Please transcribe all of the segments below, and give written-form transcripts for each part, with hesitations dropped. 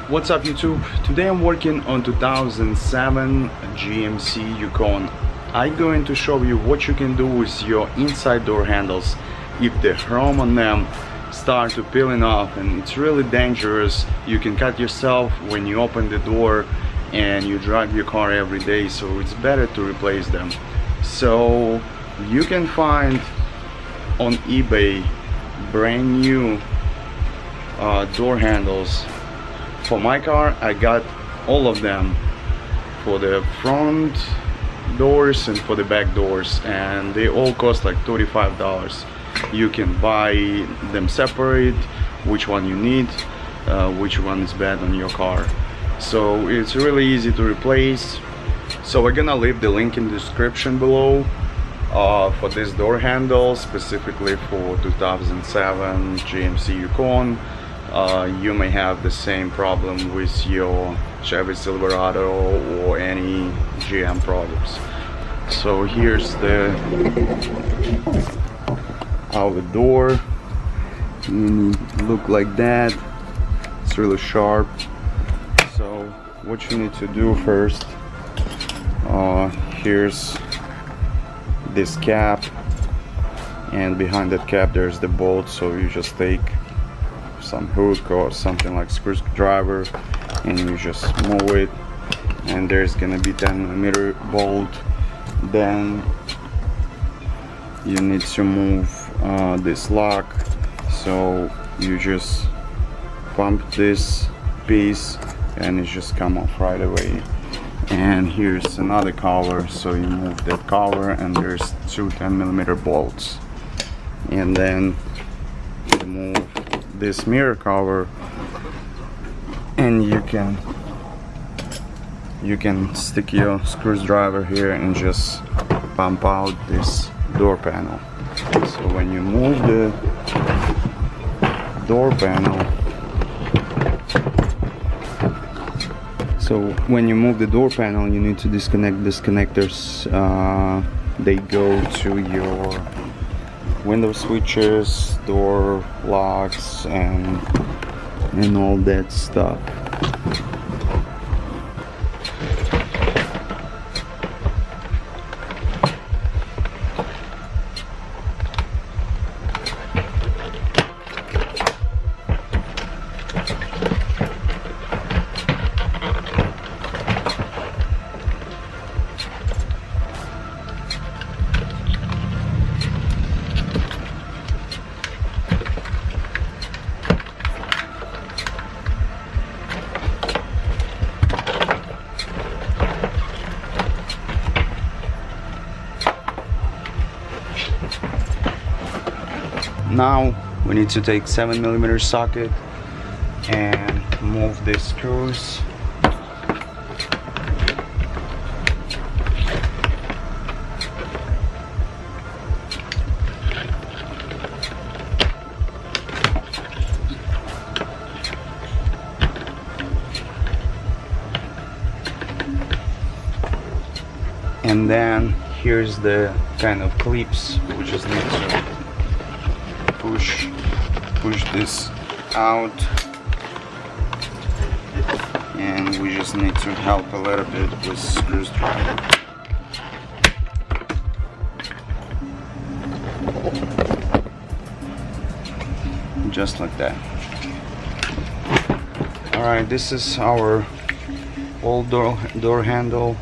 What's up YouTube? Today I'm working on 2007 GMC Yukon. I'm going to show you what you can do with your inside door handles if the chrome on them start to peeling off, and it's really dangerous. You can cut yourself when you open the door and you drive your car every day, so it's better to replace them. So you can find on eBay brand new door handles. For my car, I got all of them for the front doors and for the back doors, and they all cost like $35. You can buy them separate, which one you need, which one is bad on your car. So it's really easy to replace. So we're gonna leave the link in the description below for this door handle, specifically for 2007 GMC Yukon. You may have the same problem with your Chevy Silverado or any GM products. So here's the our door. Look like that. It's really sharp. So what you need to do first, here's this cap, and behind that cap there's the bolt. So you just take some hook or something like screwdriver and you just move it, and there's gonna be 10mm bolt. Then you need to move this lock, so you just pump this piece and it just come off right away. And here's another cover, so you move that cover and there's two 10mm bolts. And then you move this mirror cover and you can stick your screwdriver here and just pump out this door panel. So when you move the door panel, you need to disconnect these connectors. They go to your window switches, door locks, and all that stuff. Now we need to take 7mm socket and move the screws. And then here's the kind of clips. We just need to push this out, and we just need to help a little bit with screwdriver. Just like that. Alright, this is our old door handle.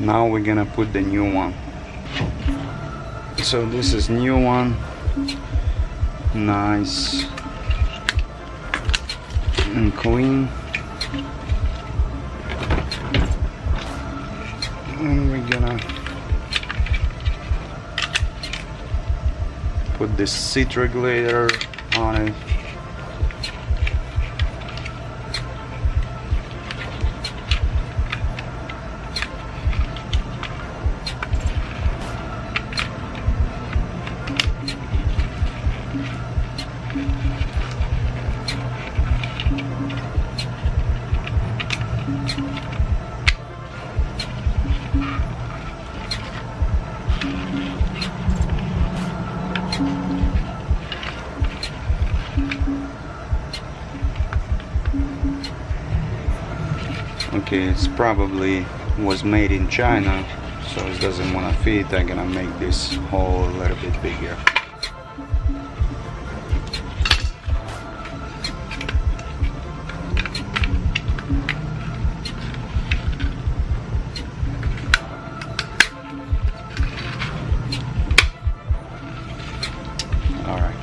Now we're gonna put the new one. So this is new one, nice and clean. And we're gonna put this seat regulator on it. Okay, it's probably was made in China, so it doesn't want to fit. I'm gonna make this hole a little bit bigger. Alright.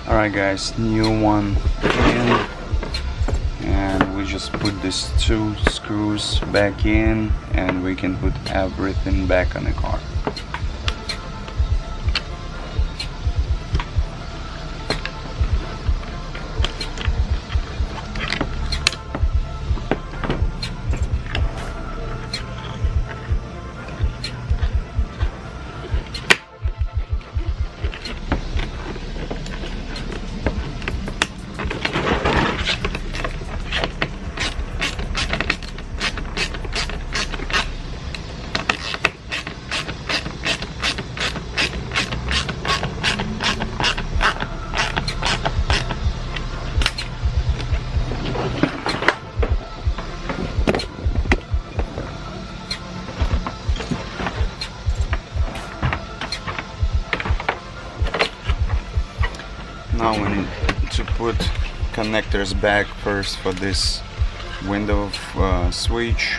Alright guys, new one in, and we just put these two screws back in and we can put everything back on the car. Now we need to put connectors back first for this window switch.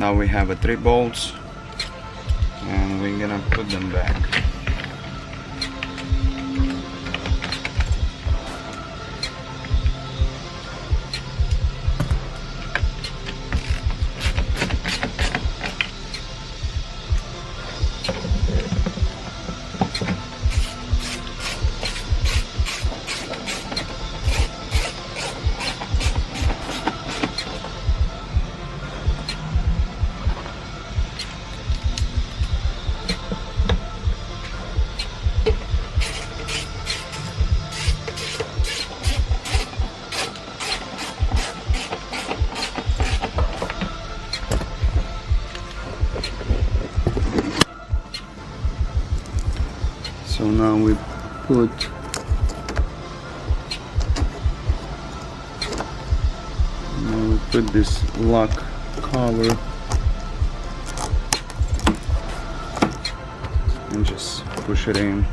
Now we have 3 bolts, and we're gonna put them back. So now we put this lock cover and just push it in.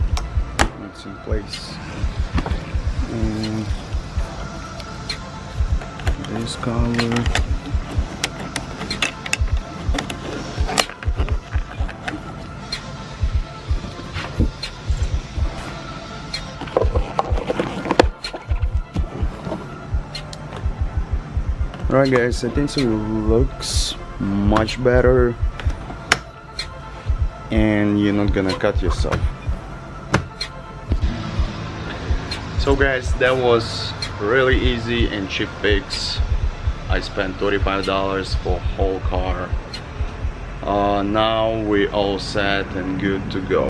It's in place. And this cover. Alright guys, I think it looks much better and you're not gonna cut yourself. So guys, that was really easy and cheap fix. I spent $35 for whole car. Now we all set and good to go.